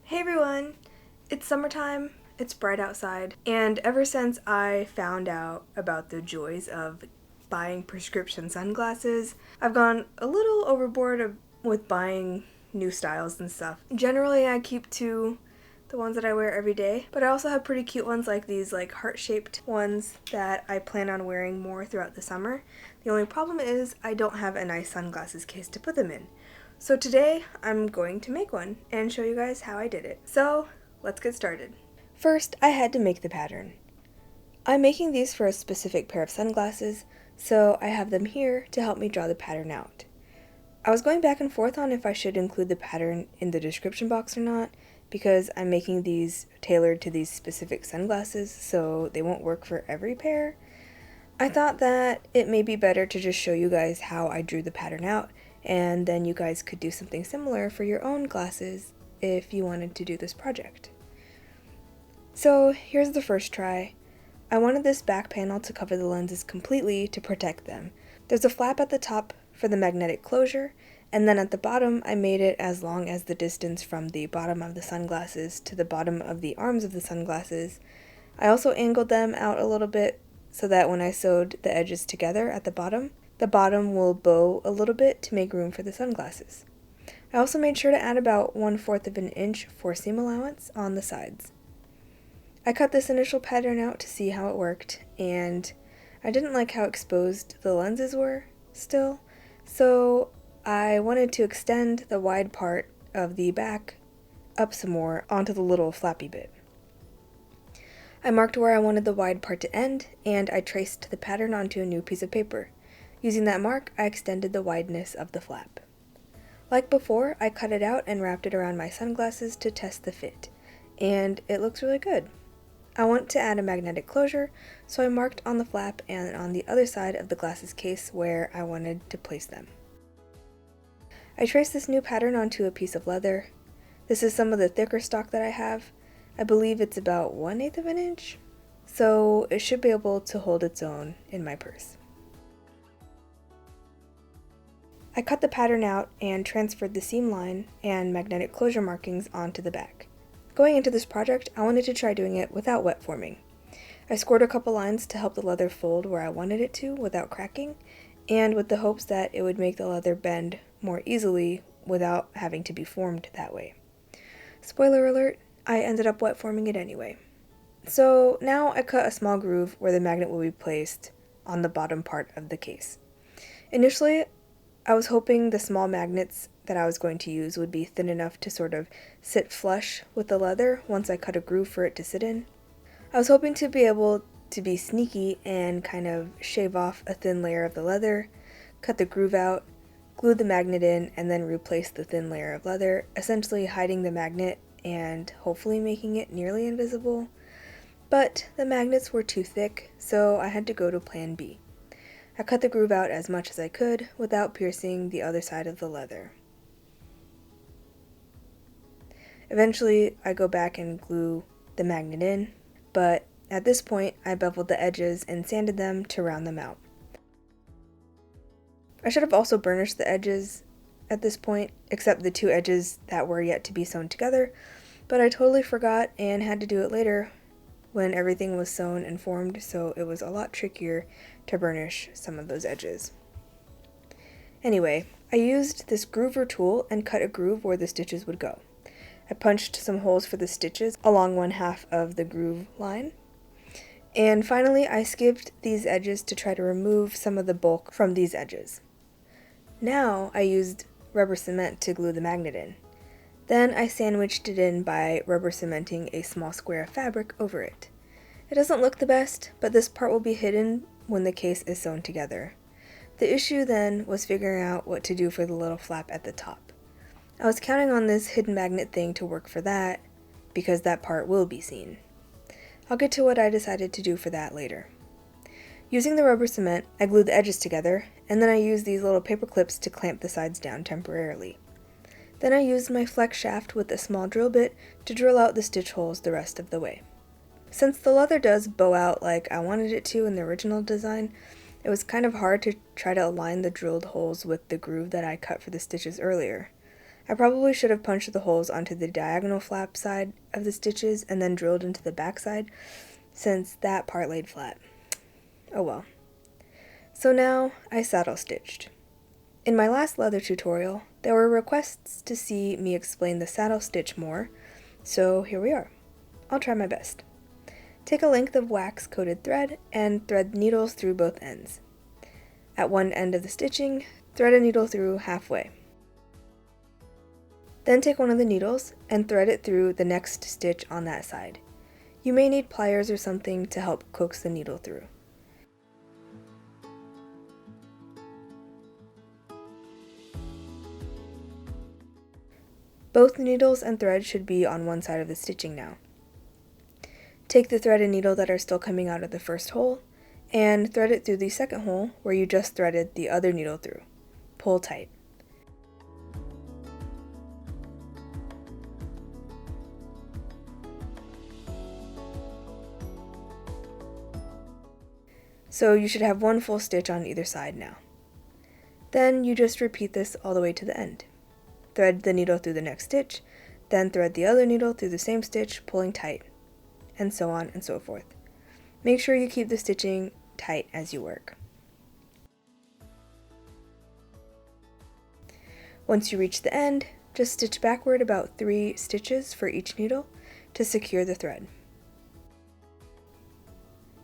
Hey everyone! It's summertime, it's bright outside, and ever since I found out about the joys of buying prescription sunglasses, I've gone a little overboard with buying new styles and stuff. Generally, I keep to the ones that I wear every day, but I also have pretty cute ones like these heart-shaped ones that I plan on wearing more throughout the summer. The only problem is I don't have a nice sunglasses case to put them in. So today I'm going to make one and show you guys how I did it. So let's get started. First, I had to make the pattern. I'm making these for a specific pair of sunglasses, so I have them here to help me draw the pattern out. I was going back and forth on if I should include the pattern in the description box or not, because I'm making these tailored to these specific sunglasses, so they won't work for every pair. I thought that it may be better to just show you guys how I drew the pattern out, and then you guys could do something similar for your own glasses if you wanted to do this project. So here's the first try. I wanted this back panel to cover the lenses completely to protect them. There's a flap at the top for the magnetic closure, and then at the bottom I made it as long as the distance from the bottom of the sunglasses to the bottom of the arms of the sunglasses. I also angled them out a little bit so that when I sewed the edges together at the bottom will bow a little bit to make room for the sunglasses. I also made sure to add about 1/4 of an inch for seam allowance on the sides. I cut this initial pattern out to see how it worked, and I didn't like how exposed the lenses were still, so I wanted to extend the wide part of the back up some more onto the little flappy bit. I marked where I wanted the wide part to end, and I traced the pattern onto a new piece of paper. Using that mark, I extended the wideness of the flap. Like before, I cut it out and wrapped it around my sunglasses to test the fit, and it looks really good. I want to add a magnetic closure, so I marked on the flap and on the other side of the glasses case where I wanted to place them. I traced this new pattern onto a piece of leather. This is some of the thicker stock that I have. I believe it's about 1/8 of an inch, so it should be able to hold its own in my purse. I cut the pattern out and transferred the seam line and magnetic closure markings onto the back. Going into this project, I wanted to try doing it without wet forming. I scored a couple lines to help the leather fold where I wanted it to without cracking, and with the hopes that it would make the leather bend more easily without having to be formed that way. Spoiler alert, I ended up wet forming it anyway. So now I cut a small groove where the magnet will be placed on the bottom part of the case. Initially, I was hoping the small magnets that I was going to use would be thin enough to sort of sit flush with the leather once I cut a groove for it to sit in. I was hoping to be able to be sneaky and kind of shave off a thin layer of the leather, cut the groove out, glue the magnet in, and then replace the thin layer of leather, essentially hiding the magnet and hopefully making it nearly invisible. But the magnets were too thick, so I had to go to plan B. I cut the groove out as much as I could without piercing the other side of the leather. Eventually, I go back and glue the magnet in, but at this point, I beveled the edges and sanded them to round them out. I should have also burnished the edges at this point, except the two edges that were yet to be sewn together, but I totally forgot and had to do it later when everything was sewn and formed, so it was a lot trickier to burnish some of those edges. Anyway, I used this groover tool and cut a groove where the stitches would go. I punched some holes for the stitches along 1/2 of the groove line. And finally, I skipped these edges to try to remove some of the bulk from these edges. Now I used rubber cement to glue the magnet in. Then I sandwiched it in by rubber cementing a small square of fabric over it. It doesn't look the best, but this part will be hidden when the case is sewn together. The issue then was figuring out what to do for the little flap at the top. I was counting on this hidden magnet thing to work for that, because that part will be seen. I'll get to what I decided to do for that later. Using the rubber cement, I glued the edges together, and then I used these little paper clips to clamp the sides down temporarily. Then I used my flex shaft with a small drill bit to drill out the stitch holes the rest of the way. Since the leather does bow out like I wanted it to in the original design, it was kind of hard to try to align the drilled holes with the groove that I cut for the stitches earlier. I probably should have punched the holes onto the diagonal flap side of the stitches and then drilled into the back side, since that part laid flat. Oh well. So now I saddle stitched. In my last leather tutorial, there were requests to see me explain the saddle stitch more, so here we are. I'll try my best. Take a length of wax-coated thread and thread needles through both ends. At one end of the stitching, thread a needle through halfway. Then take one of the needles and thread it through the next stitch on that side. You may need pliers or something to help coax the needle through. Both needles and thread should be on one side of the stitching now. Take the thread and needle that are still coming out of the first hole and thread it through the second hole where you just threaded the other needle through. Pull tight. So you should have one full stitch on either side now. Then you just repeat this all the way to the end. Thread the needle through the next stitch, then thread the other needle through the same stitch, pulling tight, and so on and so forth. Make sure you keep the stitching tight as you work. Once you reach the end, just stitch backward about 3 stitches for each needle to secure the thread.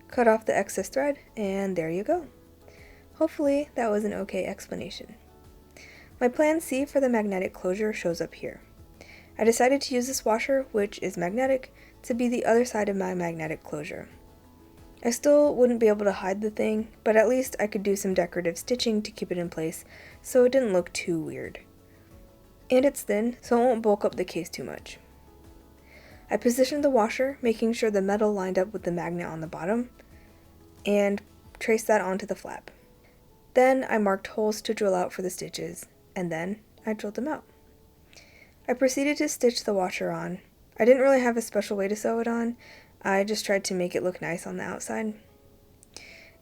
Cut off the excess thread, and there you go. Hopefully that was an okay explanation. My plan C for the magnetic closure shows up here. I decided to use this washer, which is magnetic, to be the other side of my magnetic closure. I still wouldn't be able to hide the thing, but at least I could do some decorative stitching to keep it in place so it didn't look too weird. And it's thin, so it won't bulk up the case too much. I positioned the washer, making sure the metal lined up with the magnet on the bottom, and traced that onto the flap. Then I marked holes to drill out for the stitches, and then I drilled them out. I proceeded to stitch the washer on. I didn't really have a special way to sew it on, I just tried to make it look nice on the outside.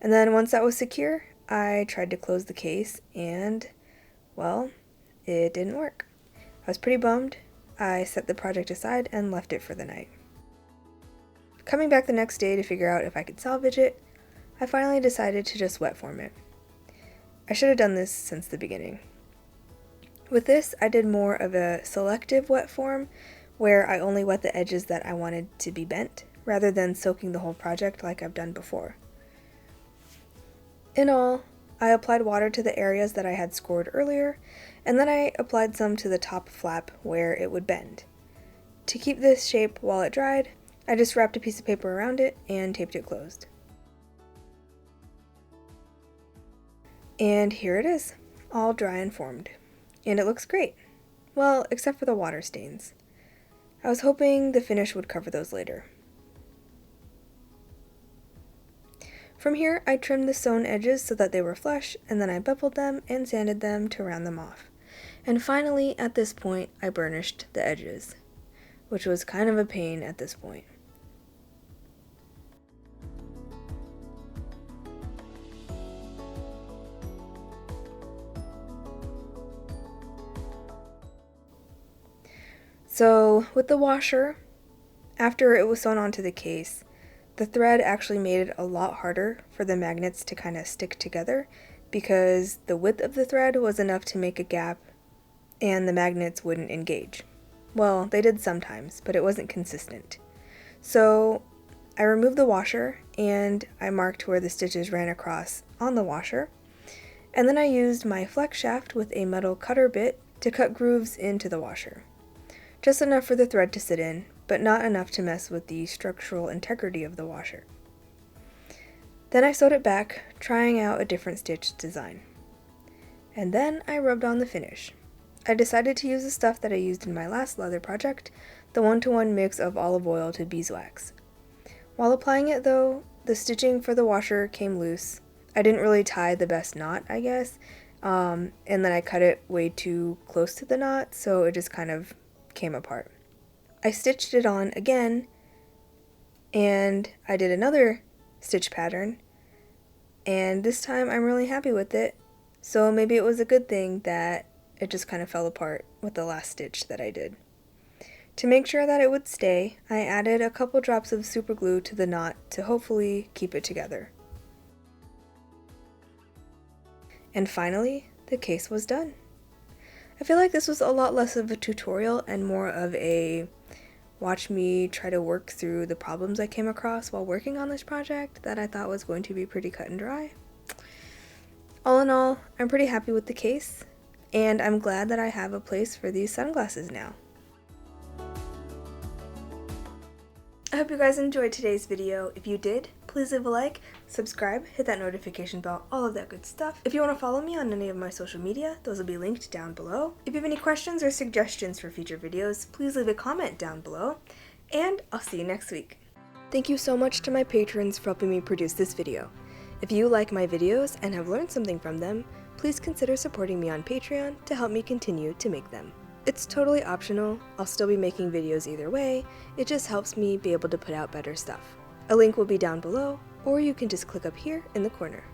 And then once that was secure, I tried to close the case, and, well, it didn't work. I was pretty bummed. I set the project aside and left it for the night. Coming back the next day to figure out if I could salvage it, I finally decided to just wet form it. I should have done this since the beginning. With this, I did more of a selective wet form, where I only wet the edges that I wanted to be bent, rather than soaking the whole project like I've done before. In all, I applied water to the areas that I had scored earlier, and then I applied some to the top flap where it would bend. To keep this shape while it dried, I just wrapped a piece of paper around it and taped it closed. And here it is, all dry and formed. And it looks great. Well, except for the water stains. I was hoping the finish would cover those later. From here, I trimmed the sewn edges so that they were flush, and then I beveled them and sanded them to round them off. And finally, at this point, I burnished the edges, which was kind of a pain at this point. So, with the washer, after it was sewn onto the case, the thread actually made it a lot harder for the magnets to kind of stick together because the width of the thread was enough to make a gap and the magnets wouldn't engage. Well, they did sometimes, but it wasn't consistent. So I removed the washer and I marked where the stitches ran across on the washer, and then I used my flex shaft with a metal cutter bit to cut grooves into the washer. Just enough for the thread to sit in, but not enough to mess with the structural integrity of the washer. Then I sewed it back, trying out a different stitch design. And then I rubbed on the finish. I decided to use the stuff that I used in my last leather project, the 1-to-1 mix of olive oil to beeswax. While applying it though, the stitching for the washer came loose. I didn't really tie the best knot, I guess, and then I cut it way too close to the knot, so it just kind of came apart. I stitched it on again, and I did another stitch pattern, and this time I'm really happy with it, so maybe it was a good thing that it just kind of fell apart with the last stitch that I did. To make sure that it would stay, I added a couple drops of super glue to the knot to hopefully keep it together. And finally, the case was done. I feel like this was a lot less of a tutorial and more of a watch me try to work through the problems I came across while working on this project that I thought was going to be pretty cut and dry. All in all, I'm pretty happy with the case, and I'm glad that I have a place for these sunglasses now. I hope you guys enjoyed today's video. If you did, please leave a like, subscribe, hit that notification bell, all of that good stuff. If you want to follow me on any of my social media, those will be linked down below. If you have any questions or suggestions for future videos, please leave a comment down below, and I'll see you next week. Thank you so much to my patrons for helping me produce this video. If you like my videos and have learned something from them, please consider supporting me on Patreon to help me continue to make them. It's totally optional, I'll still be making videos either way, it just helps me be able to put out better stuff. A link will be down below, or you can just click up here in the corner.